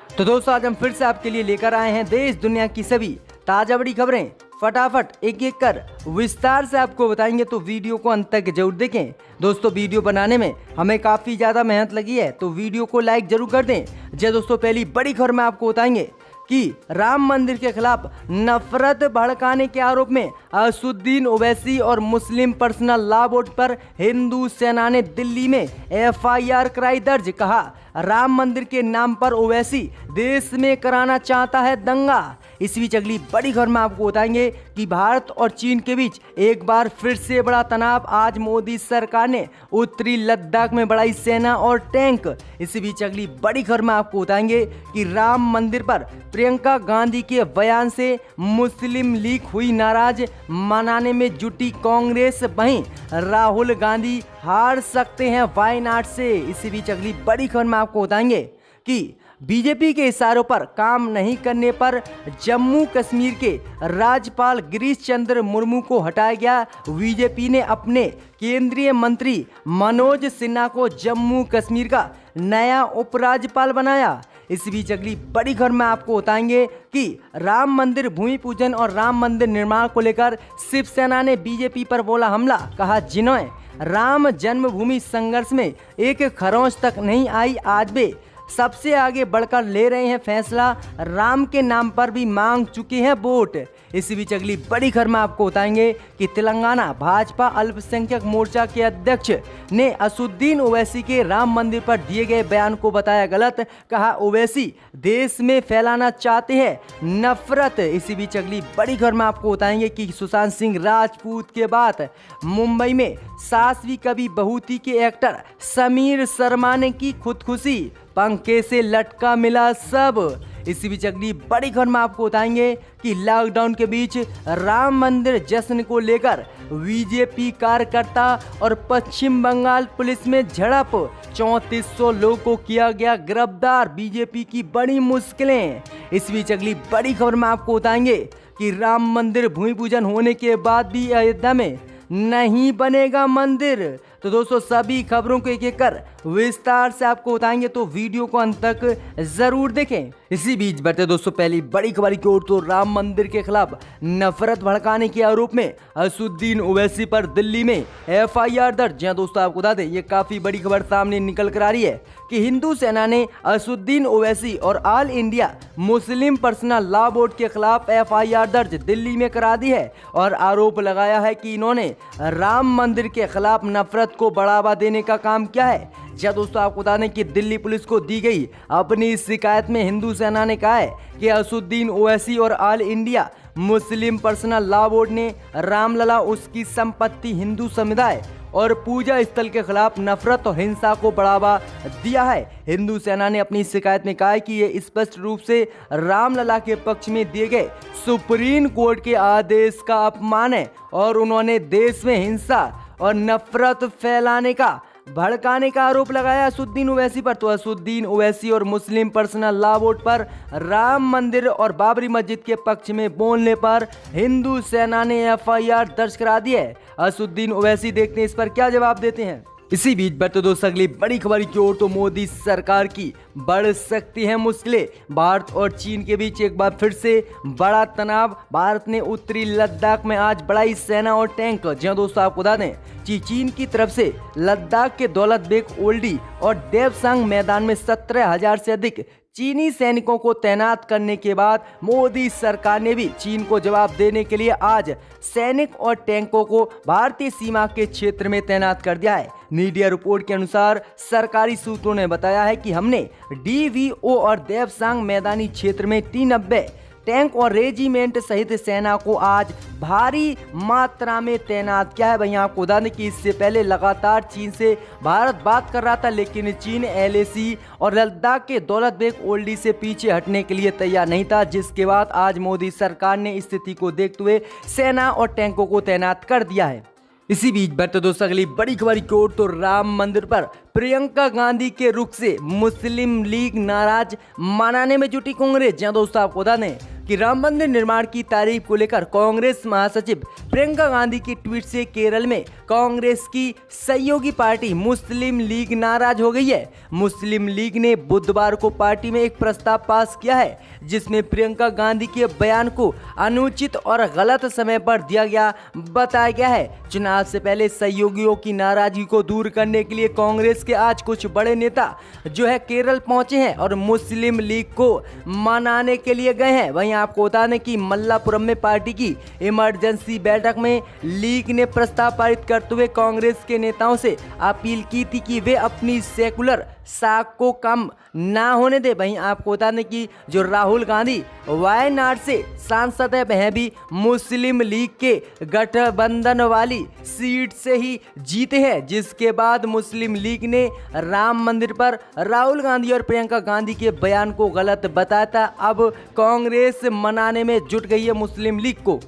तो दोस्तों आज हम फिर से आपके लिए लेकर आए हैं देश दुनिया की सभी ताजा बड़ी खबरें। फटाफट एक एक कर विस्तार से आपको बताएंगे, तो वीडियो को अंत तक जरूर देखें। दोस्तों वीडियो बनाने में हमें काफ़ी ज़्यादा मेहनत लगी है, तो वीडियो को लाइक जरूर कर दें। जी दोस्तों, पहली बड़ी खबर में आपको बताएंगे कि राम मंदिर के खिलाफ नफरत भड़काने के आरोप में असुद्दीन ओवैसी और मुस्लिम पर्सनल लॉ बोर्ड पर हिंदू सेना ने दिल्ली में एफआईआर कराई दर्ज। कहा राम मंदिर के नाम पर ओवैसी देश में कराना चाहता है दंगा। इस बीच अगली बड़ी खबर में आपको बताएंगे कि भारत और चीन के बीच एक बार फिर से बड़ा तनाव। आज मोदी सरकार ने उत्तरी लद्दाख में बढ़ाई सेना और टैंक। इसी बीच अगली बड़ी खबर में आपको बताएंगे कि राम मंदिर पर प्रियंका गांधी के बयान से मुस्लिम लीग हुई नाराज, मनाने में जुटी कांग्रेस। वहीं राहुल गांधी हार सकते हैं वायनाड से। इसी बीच अगली बड़ी खबर में आपको बताएंगे कि बीजेपी के इशारों पर काम नहीं करने पर जम्मू कश्मीर के राज्यपाल गिरीश चंद्र मुर्मू को हटाया गया। बीजेपी ने अपने केंद्रीय मंत्री मनोज सिन्हा को जम्मू कश्मीर का नया उपराज्यपाल बनाया। इस बीच अगली बड़ी खबर में आपको बताएंगे कि राम मंदिर भूमि पूजन और राम मंदिर निर्माण को लेकर शिवसेना ने बीजेपी पर बोला हमला। कहा जिन्होंने राम जन्मभूमि संघर्ष में एक खरोंच तक नहीं आई, आज वे सबसे आगे बढ़कर ले रहे हैं फैसला। राम के नाम पर भी मांग चुके हैं वोट। इसी बीच अगली बड़ी खबर में आपको बताएंगे कि तेलंगाना भाजपा अल्पसंख्यक मोर्चा के अध्यक्ष ने असुद्दीन ओवैसी के राम मंदिर पर दिए गए बयान को बताया गलत। कहा ओवैसी देश में फैलाना चाहते हैं नफरत। इसी बीच अगली बड़ी खबर में आपको बताएंगे कि सुशांत सिंह राजपूत के बाद मुंबई में सासवी कभी बहुती के एक्टर समीर शर्मा ने की खुदकुशी, पंखे से लटका मिला सब। इसी बीच अगली बड़ी खबर में आपको बताएंगे कि लॉकडाउन के बीच राम मंदिर जश्न को लेकर बीजेपी कार्यकर्ता और पश्चिम बंगाल पुलिस में झड़प। 3400 लोगों को किया गया गिरफ्तार, बीजेपी की बड़ी मुश्किलें। इस बीच अगली बड़ी खबर में आपको बताएंगे कि राम मंदिर भूमि पूजन होने के बाद भी अयोध्या में नहीं बनेगा मंदिर। तो दोस्तों सभी खबरों को एक एक कर विस्तार से आपको बताएंगे, तो वीडियो को अंत तक जरूर देखें। इसी बीच बढ़ते दोस्तों पहली बड़ी खबर की ओर, तो राम मंदिर के खिलाफ नफरत भड़काने के आरोप में असुद्दीन ओवैसी पर दिल्ली में एफआईआर दर्ज। जहां दोस्तों आपको बता दें ये काफी बड़ी खबर सामने निकल कर आ रही है कि हिंदू सेना ने असुद्दीन ओवैसी और all India Muslim personal law board के खिलाफ एफआईआर दर्ज दिल्ली में करा दी है और आरोप लगाया है कि इन्होंने राम मंदिर के खिलाफ नफरत को बढ़ावा देने का काम किया है। जब दोस्तों आपको बता दें कि दिल्ली पुलिस को दी गई अपनी शिकायत में हिंदू सेना ने कहा है कि असुद्दीन ओवैसी और all India Muslim personal law board ने रामलला, उसकी संपत्ति, हिंदू समुदाय और पूजा स्थल के खिलाफ नफरत और हिंसा को बढ़ावा दिया है। हिंदू सेना ने अपनी शिकायत में कहा है कि ये स्पष्ट रूप से रामलला के पक्ष में दिए गए सुप्रीम कोर्ट के आदेश का अपमान है और उन्होंने देश में हिंसा और नफरत फैलाने का भड़काने का आरोप लगाया असुद्दीन ओवैसी पर। तो असुद्दीन ओवैसी और मुस्लिम पर्सनल लॉ बोर्ड पर राम मंदिर और बाबरी मस्जिद के पक्ष में बोलने पर हिंदू सेना ने एफआईआर दर्ज करा दी है। असुद्दीन ओवैसी देखते हैं इस पर क्या जवाब देते हैं। इसी बीच बढ़ते दोस्तों अगली बड़ी खबर की ओर, तो मोदी सरकार की बढ़ सकती है मुश्किलें। भारत और चीन के बीच एक बार फिर से बड़ा तनाव। भारत ने उत्तरी लद्दाख में आज बढ़ाई सेना और टैंक। जहां दोस्तों आपको बता दें कि चीन की तरफ से लद्दाख के दौलत बेग ओल्डी और देवसांग मैदान में 17,000 से अधिक चीनी सैनिकों को तैनात करने के बाद मोदी सरकार ने भी चीन को जवाब देने के लिए आज सैनिक और टैंकों को भारतीय सीमा के क्षेत्र में तैनात कर दिया है। मीडिया रिपोर्ट के अनुसार सरकारी सूत्रों ने बताया है कि हमने डीवीओ और देवसांग मैदानी क्षेत्र में T-90 टैंक और रेजिमेंट सहित सेना को आज भारी मात्रा में तैनात किया है। वहीं आपको बता दें कि इससे पहले लगातार चीन से भारत बात कर रहा था, लेकिन चीन LAC और लद्दाख के दौलत बेग ओल्डी से पीछे हटने के लिए तैयार नहीं था, जिसके बाद आज मोदी सरकार ने स्थिति को देखते हुए सेना और टैंकों को तैनात कर दिया है। इसी बीच बढ़ते दोस्तों अगली बड़ी खबर की ओर, तो राम मंदिर पर प्रियंका गांधी के रुख से मुस्लिम लीग नाराज, मनाने में जुटी कांग्रेस। जहां दोस्तों आपको बता दें कि राम मंदिर निर्माण की तारीख को लेकर कांग्रेस महासचिव प्रियंका गांधी की ट्वीट से केरल में कांग्रेस की सहयोगी पार्टी मुस्लिम लीग नाराज हो गई है। मुस्लिम लीग ने बुधवार को पार्टी में एक प्रस्ताव पास किया है जिसमें प्रियंका गांधी के बयान को अनुचित और गलत समय पर दिया गया बताया गया है। चुनाव से पहले सहयोगियों की नाराजगी को दूर करने के लिए कांग्रेस के आज कुछ बड़े नेता जो है केरल पहुंचे हैं और मुस्लिम लीग को मनाने के लिए गए हैं। वहीं आपको बता दें कि मल्लापुरम में पार्टी की इमरजेंसी बैठक में लीग ने प्रस्ताव पारित करते हुए कांग्रेस के नेताओं से अपील की थी कि वे अपनी सेकुलर साख को कम ना होने दे। वहीं आपको बता दें कि जो राहुल गांधी वायनाड से सांसद है वह भी मुस्लिम लीग के गठबंधन वाली सीट से ही जीते हैं, जिसके बाद मुस्लिम लीग ने राम मंदिर पर राहुल गांधी और प्रियंका गांधी के बयान को गलत बताया था। अब कांग्रेस मनाने में जुट गई है मुस्लिम लीग को।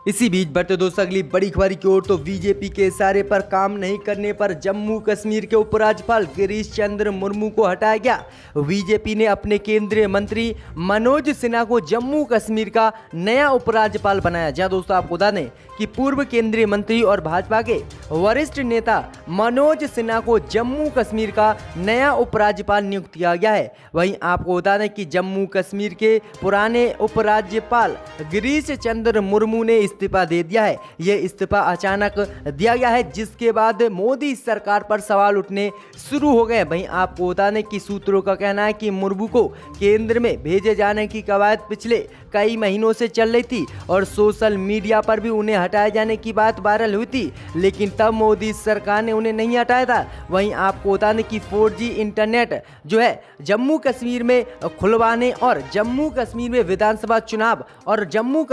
इसी बीच बढ़ते दोस्तों अगली बड़ी खबर की ओर, तो बीजेपी के इशारे पर काम नहीं करने पर जम्मू कश्मीर के उपराज्यपाल गिरीश चंद्र मुर्मू को हटाया गया। बीजेपी ने अपने केंद्रीय मंत्री मनोज सिन्हा को जम्मू कश्मीर का नया उपराज्यपाल बनाया। जहां दोस्तों आपको बता दें कि पूर्व केंद्रीय मंत्री और भाजपा के वरिष्ठ नेता मनोज सिन्हा को जम्मू कश्मीर का नया उपराज्यपाल नियुक्त किया गया है। वहीं आपको बता दें कि जम्मू कश्मीर के पुराने उपराज्यपाल गिरीश चंद्र मुर्मू ने इस्तीफा दे दिया है। यह इस्तीफा अचानक दिया गया है जिसके बाद मोदी सरकार पर सवाल उठने शुरू हो गए। वहीं आपको बता दें कि सूत्रों का कहना है कि मुर्मू को केंद्र में भेजे जाने की कवायद पिछले कई महीनों से चल रही थी और सोशल मीडिया पर भी उन्हें हटाए जाने की बात वायरल हुई थी, लेकिन तब मोदी सरकार ने उन्हें नहीं हटाया था। वहीं आपको बता दें कि 4G इंटरनेट जो है जम्मू कश्मीर में खुलवाने और जम्मू कश्मीर में विधानसभा चुनाव और जम्मू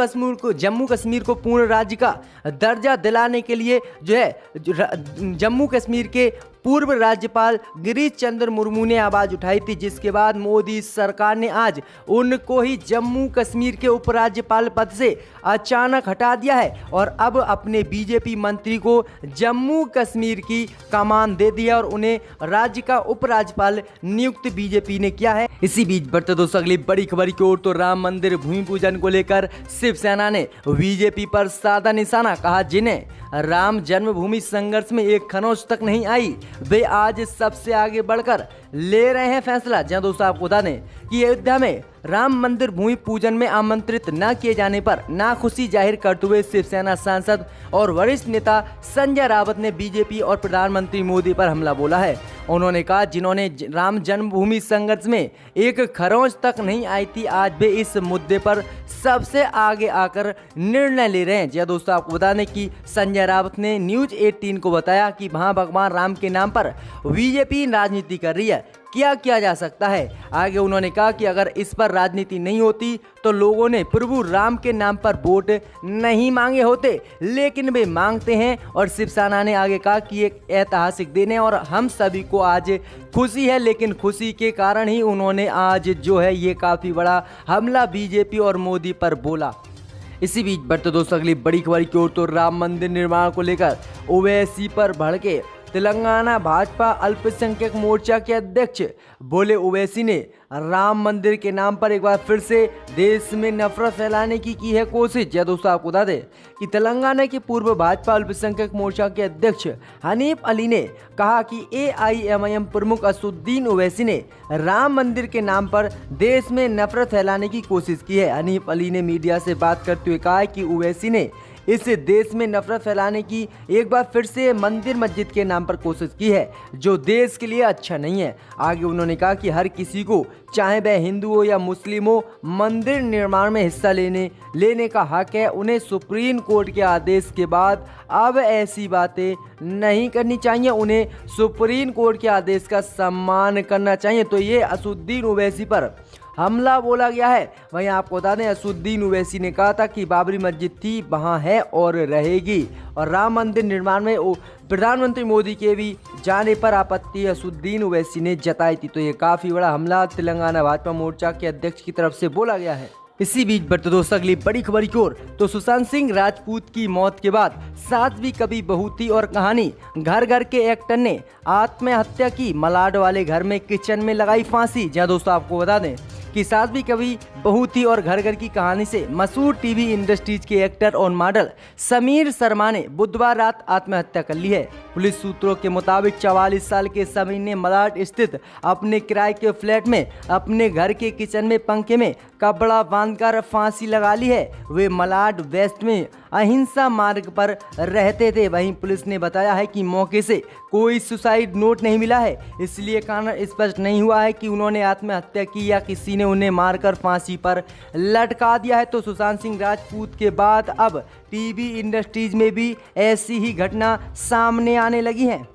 कश्मीर को पूर्ण राज्य का दर्जा दिलाने के लिए जो है जम्मू कश्मीर के पूर्व राज्यपाल गिरीश चंद्र मुर्मू ने आवाज उठाई थी, जिसके बाद मोदी सरकार ने आज उनको ही जम्मू कश्मीर के उपराज्यपाल पद से अचानक हटा दिया है और अब अपने बीजेपी मंत्री को जम्मू कश्मीर की कमान दे दिया और उन्हें राज्य का उपराज्यपाल नियुक्त बीजेपी ने किया है। इसी बीच बढ़ते दोस्तों अगली बड़ी खबर की ओर, तो राम मंदिर भूमि पूजन को लेकर शिवसेना ने बीजेपी पर साधा निशाना, कहा जिन्हें राम जन्मभूमि संघर्ष में एक खरोंच तक नहीं आई वे आज सबसे आगे बढ़कर ले रहे हैं फैसला। जहां दोस्तों आपको बता दें कि अयोध्या में राम मंदिर भूमि पूजन में आमंत्रित न किए जाने पर नाखुशी जाहिर करते हुए शिवसेना सांसद और वरिष्ठ नेता संजय रावत ने बीजेपी और प्रधानमंत्री मोदी पर हमला बोला है। उन्होंने कहा जिन्होंने राम जन्मभूमि संघर्ष में एक खरोंच तक नहीं आई थी आज वे इस मुद्दे पर सबसे आगे आकर निर्णय ले रहे हैं। जय दोस्तों आपको बता दें कि संजय रावत ने न्यूज 18 को बताया कि वहां भगवान राम के नाम पर बीजेपी राजनीति कर रही है, क्या किया जा सकता है। आगे उन्होंने कहा कि अगर इस पर राजनीति नहीं होती तो लोगों ने प्रभु राम के नाम पर वोट नहीं मांगे होते, लेकिन वे मांगते हैं। और शिवसेना ने आगे कहा कि एक ऐतिहासिक दिन है और हम सभी को आज खुशी है, लेकिन खुशी के कारण ही उन्होंने आज जो है ये काफ़ी बड़ा हमला बीजेपी और मोदी पर बोला। इसी बीच बढ़ते दोस्तों अगली बड़ी खबर की ओर, तो राम मंदिर निर्माण को लेकर ओवैसी पर भड़के तेलंगाना भाजपा अल्पसंख्यक मोर्चा के अध्यक्ष बोले ओवैसी ने राम मंदिर के नाम पर एक बार फिर से देश में नफरत फैलाने की है कोशिश। या दोस्तों आपको बता दें कि तेलंगाना के पूर्व भाजपा अल्पसंख्यक मोर्चा के अध्यक्ष हनीफ अली ने कहा कि AIMIM प्रमुख असदुद्दीन ओवैसी ने राम मंदिर के नाम पर देश में नफरत फैलाने की कोशिश की है। हनीफ अली ने मीडिया से बात करते हुए कहा कि ओवैसी ने इस देश में नफरत फैलाने की एक बार फिर से मंदिर मस्जिद के नाम पर कोशिश की है, जो देश के लिए अच्छा नहीं है। आगे उन्होंने कहा कि हर किसी को चाहे वह हिंदू हो या मुस्लिम हो मंदिर निर्माण में हिस्सा लेने का हक है। उन्हें सुप्रीम कोर्ट के आदेश के बाद अब ऐसी बातें नहीं करनी चाहिए, उन्हें सुप्रीम कोर्ट के आदेश का सम्मान करना चाहिए। तो ये असदुद्दीन ओवैसी पर हमला बोला गया है। वहीं आपको बता दें असदुद्दीन ओवैसी ने कहा था कि बाबरी मस्जिद थी, वहां है और रहेगी, और राम मंदिर निर्माण में प्रधानमंत्री मोदी के भी जाने पर आपत्ति असदुद्दीन ओवैसी ने जताई थी। तो ये काफ़ी बड़ा हमला तेलंगाना भाजपा मोर्चा के अध्यक्ष की तरफ से बोला गया है। इसी बीच बढ़ते दोस्तों अगली बड़ी खबर की ओर। तो सुशांत सिंह राजपूत की मौत के बाद सास भी कभी बहू थी और कहानी घर घर के एक्टर ने आत्महत्या की। मलाड वाले घर में किचन में लगाई फांसी। जहां दोस्तों आपको बता दें कि सास भी कभी बहू थी और घर घर की कहानी से मशहूर टीवी इंडस्ट्रीज के एक्टर और मॉडल समीर शर्मा ने बुधवार रात आत्महत्या कर ली है। पुलिस सूत्रों के मुताबिक 44 साल के समीर ने मलाड स्थित अपने किराए के फ्लैट में अपने घर के किचन में पंखे में कपड़ा बांधकर फांसी लगा ली है। वे मलाड वेस्ट में अहिंसा मार्ग पर रहते थे। वहीं पुलिस ने बताया है कि मौके से कोई सुसाइड नोट नहीं मिला है, इसलिए कारण स्पष्ट नहीं हुआ है कि उन्होंने आत्महत्या की या किसी ने उन्हें मारकर फांसी पर लटका दिया है। तो सुशांत सिंह राजपूत के बाद अब टीवी इंडस्ट्रीज में भी ऐसी ही घटना सामने आने लगी है।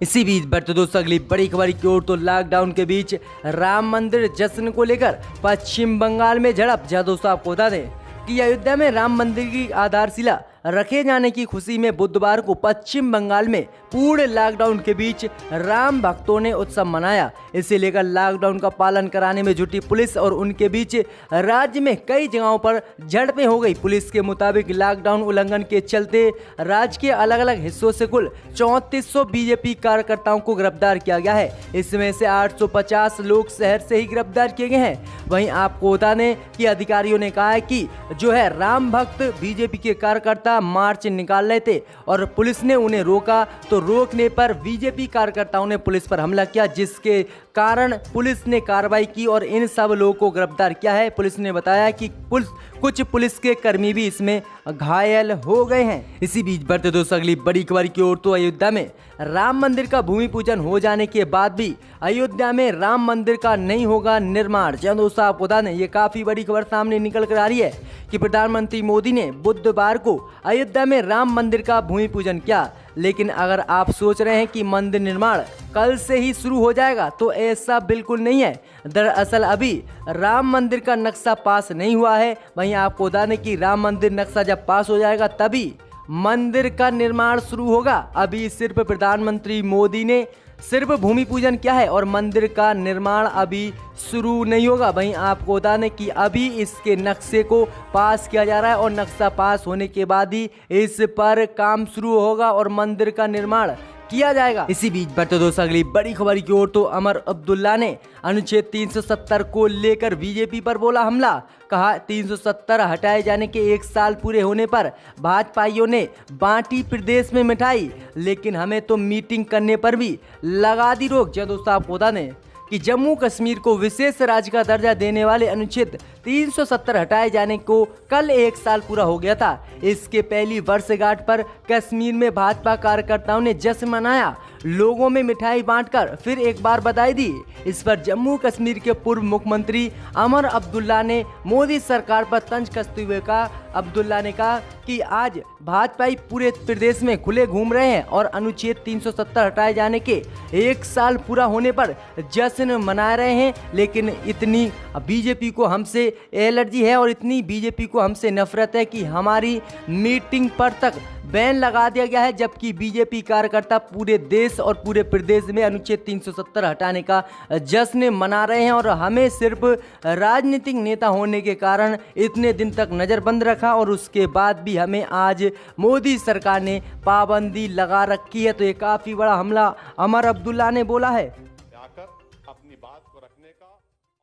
इसी बीच बढ़ते दोस्तों अगली बड़ी खबर की ओर। तो लॉकडाउन के बीच राम मंदिर जश्न को लेकर पश्चिम बंगाल में झड़प। जहां दोस्तों आपको बता दें कि अयोध्या में राम मंदिर की आधारशिला रखे जाने की खुशी में बुधवार को पश्चिम बंगाल में पूर्ण लॉकडाउन के बीच राम भक्तों ने उत्सव मनाया। इसे लेकर लॉकडाउन का पालन कराने में जुटी पुलिस और उनके बीच राज्य में कई जगहों पर झड़पें हो गई। पुलिस के मुताबिक लॉकडाउन उल्लंघन के चलते राज्य के अलग अलग हिस्सों से कुल 3400 बीजेपी कार्यकर्ताओं को गिरफ्तार किया गया है। इसमें से 850 लोग शहर से ही गिरफ्तार किए गए हैं। वहीं आपको बता दें कि अधिकारियों ने कहा है कि जो है राम भक्त बीजेपी के कार्यकर्ता मार्च निकाल रहे थे और पुलिस ने उन्हें रोका। तो रोकने पर बीजेपी कार्यकर्ताओं ने पुलिस पर हमला किया, जिसके कारण पुलिस ने कार्रवाई की और इन सब लोगों को गिरफ्तार किया है। पुलिस ने बताया कि कुछ पुलिस के कर्मी भी इसमें घायल हो गए हैं। इसी बीच बढ़ते दोस्तों अगली बड़ी खबर की ओर। तो अयोध्या में राम मंदिर का भूमि पूजन हो जाने के बाद भी अयोध्या में राम मंदिर का नहीं होगा निर्माण। जब दोस्तों आपको बता दें ये काफी बड़ी खबर सामने निकल कर आ रही है कि प्रधानमंत्री मोदी ने बुधवार को अयोध्या में राम मंदिर का भूमि पूजन किया। लेकिन अगर आप सोच रहे हैं कि मंदिर निर्माण कल से ही शुरू हो जाएगा तो ऐसा बिल्कुल नहीं है। दरअसल अभी राम मंदिर का नक्शा पास नहीं हुआ है। वहीं आपको बता दें कि राम मंदिर नक्शा जब पास हो जाएगा तभी मंदिर का निर्माण शुरू होगा। अभी सिर्फ प्रधानमंत्री मोदी ने सिर्फ भूमि पूजन किया है और मंदिर का निर्माण अभी शुरू नहीं होगा। वहीं आपको बता दें कि अभी इसके नक्शे को पास किया जा रहा है और नक्शा पास होने के बाद ही इस पर काम शुरू होगा और मंदिर का निर्माण किया जाएगा। इसी बीच बढ़ते दोस्तों अगली बड़ी खबर की ओर। तो अमर अब्दुल्ला ने अनुच्छेद 370 को लेकर बीजेपी पर बोला हमला। कहा 370 हटाए जाने के 1 साल पूरे होने पर भाजपाइयों ने बांटी प्रदेश में मिठाई, लेकिन हमें तो मीटिंग करने पर भी लगा दी रोक। जब दोस्तों आपको बता दें कि जम्मू कश्मीर को विशेष राज्य का दर्जा देने वाले अनुच्छेद 370 हटाए जाने को कल 1 साल पूरा हो गया था। इसके पहली वर्षगांठ पर कश्मीर में भाजपा कार्यकर्ताओं ने जश्न मनाया, लोगों में मिठाई बांटकर फिर एक बार बधाई दी। इस पर जम्मू कश्मीर के पूर्व मुख्यमंत्री अमर अब्दुल्ला ने मोदी सरकार पर तंज कसते हुए कहा। अब्दुल्ला ने कहा कि आज भाजपाई पूरे प्रदेश में खुले घूम रहे हैं और अनुच्छेद 370 हटाए जाने के 1 साल पूरा होने पर जश्न मना रहे हैं, लेकिन इतनी बीजेपी को हमसे एलर्जी है और इतनी बीजेपी को हमसे नफरत है कि हमारी मीटिंग पर तक बैन लगा दिया गया है। जबकि बीजेपी कार्यकर्ता पूरे देश और पूरे प्रदेश में अनुच्छेद 370 हटाने का जश्न मना रहे हैं और हमें सिर्फ राजनीतिक नेता होने के कारण इतने दिन तक नज़रबंद रखा और उसके बाद भी हमें आज मोदी सरकार ने पाबंदी लगा रखी है। तो ये काफ़ी बड़ा हमला अमर अब्दुल्ला ने बोला है।